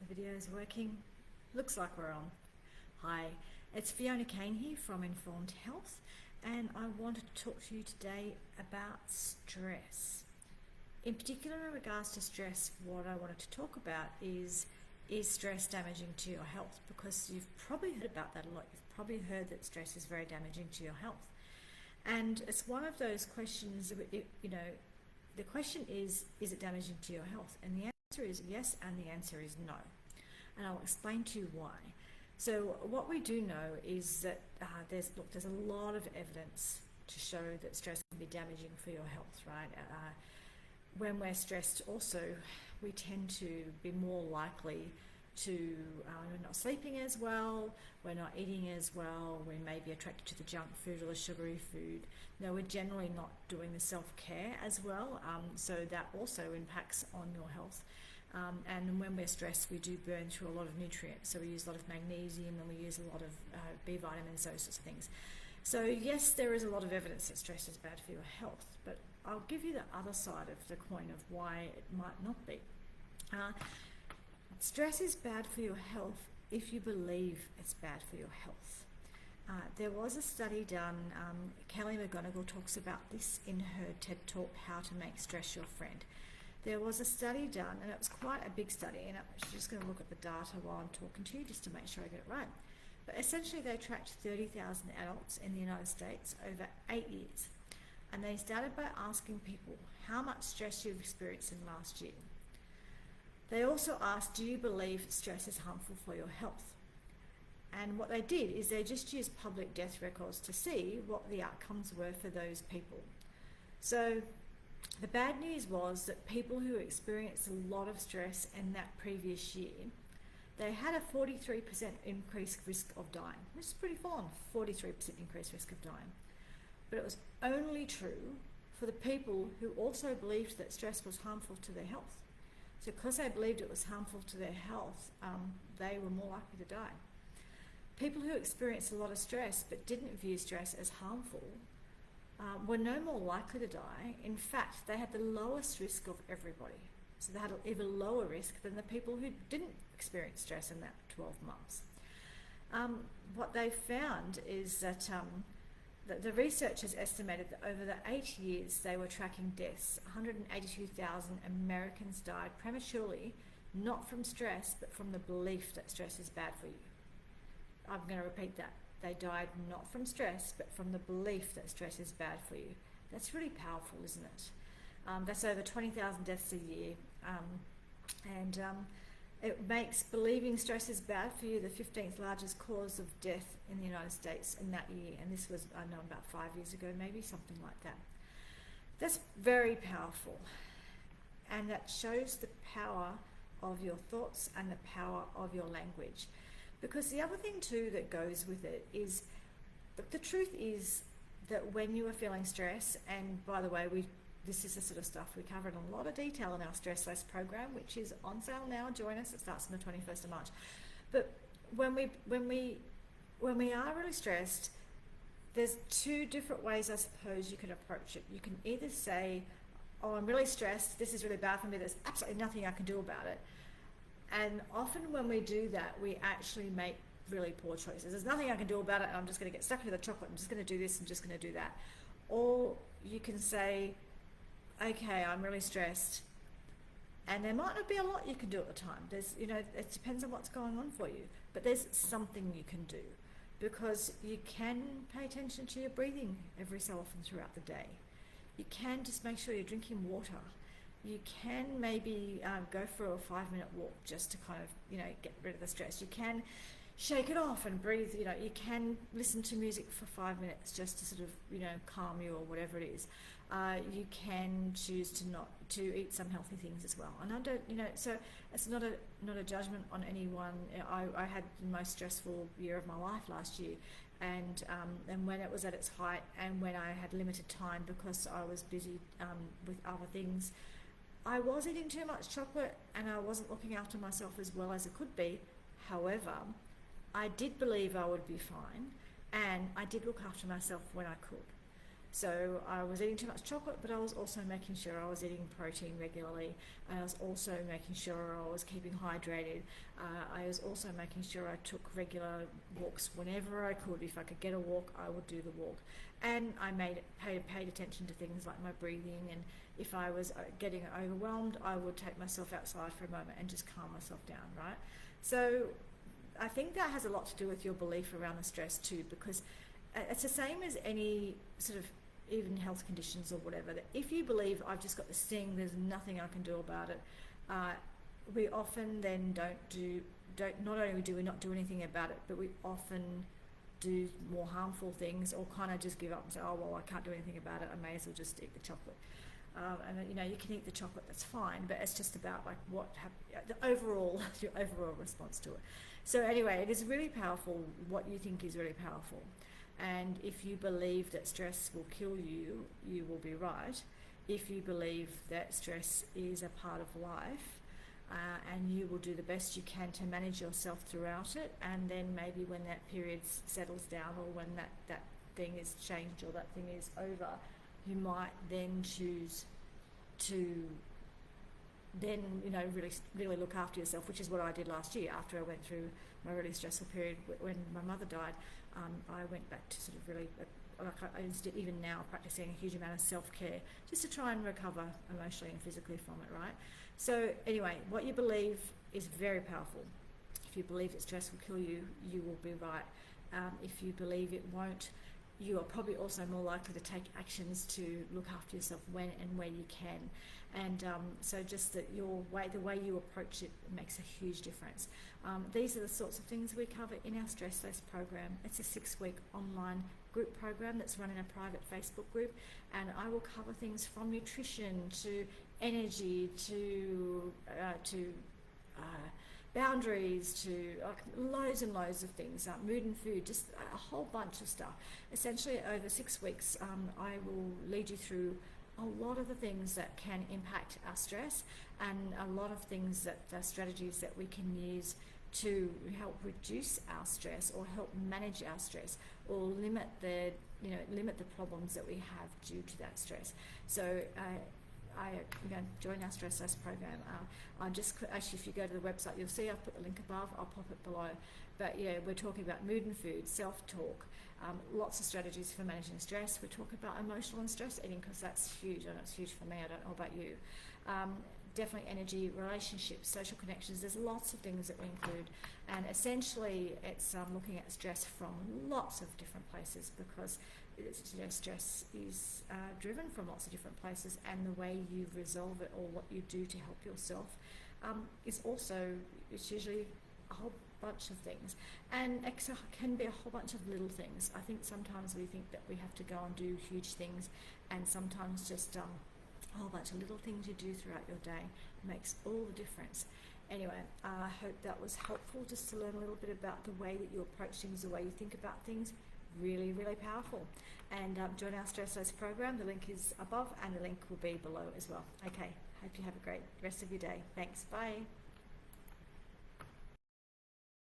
The video is working. Looks like we're on. Hi, it's Fiona Kane here from Informed Health, and I wanted to talk to you today about stress. In particular, in regards to stress, what I wanted to talk about is stress damaging to your health? Because you've probably heard about that a lot. You've probably heard that stress is very damaging to your health. And it's one of those questions, the question is it damaging to your health? And the answer is yes, and the answer is no. And I'll explain to you why. So what we do know is that there's a lot of evidence to show that stress can be damaging for your health, right? When we're stressed also, we tend to be more likely to, we're not sleeping as well, we're not eating as well, we may be attracted to the junk food or the sugary food. No, we're generally not doing the self-care as well, so that also impacts on your health. And when we're stressed, we do burn through a lot of nutrients, so we use a lot of magnesium and we use a lot of B vitamins, those sorts of things. So yes, there is a lot of evidence that stress is bad for your health, but I'll give you the other side of the coin of why it might not be. Stress is bad for your health if you believe it's bad for your health. There was a study done, Kelly McGonigal talks about this in her TED Talk, How to Make Stress Your Friend. There was a study done, and it was quite a big study, and I'm just going to look at the data while I'm talking to you just to make sure I get it right. But essentially they tracked 30,000 adults in the United States over 8 years, and they started by asking people how much stress you've experienced in the last year. They also asked, do you believe stress is harmful for your health? And what they did is they just used public death records to see what the outcomes were for those people. So the bad news was that people who experienced a lot of stress in that previous year, they had a 43% increased risk of dying, which is pretty full on, 43% increased risk of dying. But it was only true for the people who also believed that stress was harmful to their health. So because they believed it was harmful to their health, they were more likely to die. People who experienced a lot of stress but didn't view stress as harmful were no more likely to die. In fact, they had the lowest risk of everybody. So they had an even lower risk than the people who didn't experience stress in that 12 months. What they found is that the researchers estimated that over the 8 years they were tracking deaths, 182,000 Americans died prematurely, not from stress, but from the belief that stress is bad for you. I'm going to repeat that. They died not from stress, but from the belief that stress is bad for you. That's really powerful, isn't it? That's over 20,000 deaths a year. It makes believing stress is bad for you the 15th largest cause of death in the United States in that year. And this was, I know, about 5 years ago, maybe something like that. That's very powerful. And that shows the power of your thoughts and the power of your language. Because the other thing too that goes with it is, the truth is that when you are feeling stress, and by the way, this is the sort of stuff we cover in a lot of detail in our Stress Less program, which is on sale now. Join us. It starts on the 21st of March. But when we are really stressed, there's two different ways, I suppose, you can approach it. You can either say, oh, I'm really stressed, this is really bad for me, there's absolutely nothing I can do about it. And often when we do that, we actually make really poor choices. There's nothing I can do about it, and I'm just going to get stuck into the chocolate, I'm just going to do this, I'm just going to do that. Or you can say, okay, I'm really stressed, and there might not be a lot you can do at the time. There's, it depends on what's going on for you, but there's something you can do, because you can pay attention to your breathing every so often throughout the day. You can just make sure you're drinking water. You can maybe go for a 5-minute walk just to kind of, get rid of the stress. You can shake it off and breathe. You can listen to music for 5 minutes just to sort of, calm you or whatever it is. You can choose to eat some healthy things as well. And I don't, so it's not a judgment on anyone. I had the most stressful year of my life last year, and when it was at its height, and when I had limited time because I was busy with other things, I was eating too much chocolate and I wasn't looking after myself as well as it could be. However, I did believe I would be fine, and I did look after myself when I could. So I was eating too much chocolate, but I was also making sure I was eating protein regularly. I was also making sure I was keeping hydrated. I was also making sure I took regular walks whenever I could. If I could get a walk, I would do the walk. And I paid attention to things like my breathing, and if I was getting overwhelmed, I would take myself outside for a moment and just calm myself down, right? So I think that has a lot to do with your belief around the stress too, because it's the same as any sort of even health conditions or whatever, that if you believe I've just got this thing, there's nothing I can do about it, we often then not only do we not do anything about it, but we often do more harmful things, or kind of just give up and say, oh well, I can't do anything about it, I may as well just eat the chocolate. And you know, you can eat the chocolate, that's fine, but it's just about like the overall your overall response to it. So anyway, it is really powerful. What you think is really powerful. And if you believe that stress will kill you, you will be right. If you believe that stress is a part of life, and you will do the best you can to manage yourself throughout it, and then maybe when that period settles down, or when that thing is changed, or that thing is over, you might then choose to then, you know, really look after yourself, which is what I did last year after I went through my really stressful period when my mother died. I went back to sort of really, I even now practicing a huge amount of self-care just to try and recover emotionally and physically from it, right? So anyway, what you believe is very powerful. If you believe that stress will kill you, you will be right. If you believe it won't, you are probably also more likely to take actions to look after yourself when and where you can. And so just that the way you approach it makes a huge difference. These are the sorts of things we cover in our Stress Less program. It's a 6-week online group program that's run in a private Facebook group, and I will cover things from nutrition to energy to boundaries to loads and loads of things, mood and food, just a whole bunch of stuff. Essentially over 6 weeks, I will lead you through a lot of the things that can impact our stress, and a lot of things strategies that we can use to help reduce our stress, or help manage our stress, or limit the problems that we have due to that stress. So join our Stress Less program. Actually, if you go to the website, you'll see I've put the link above. I'll pop it below. But yeah, we're talking about mood and food, self-talk, lots of strategies for managing stress. We're talking about emotional and stress eating, because that's huge, and it's huge for me. I don't know about you. Definitely energy, relationships, social connections. There's lots of things that we include, and essentially it's looking at stress from lots of different places, because stress is driven from lots of different places, and the way you resolve it, or what you do to help yourself, it's usually a whole bunch of things, and it can be a whole bunch of little things. I think sometimes we think that we have to go and do huge things, and sometimes just a whole bunch of little things you do throughout your day makes all the difference. Anyway, I hope that was helpful, just to learn a little bit about the way that you approach things, the way you think about things. Really, really powerful. And join our Stress Less program. The link is above, and the link will be below as well. Okay, hope you have a great rest of your day. Thanks. Bye.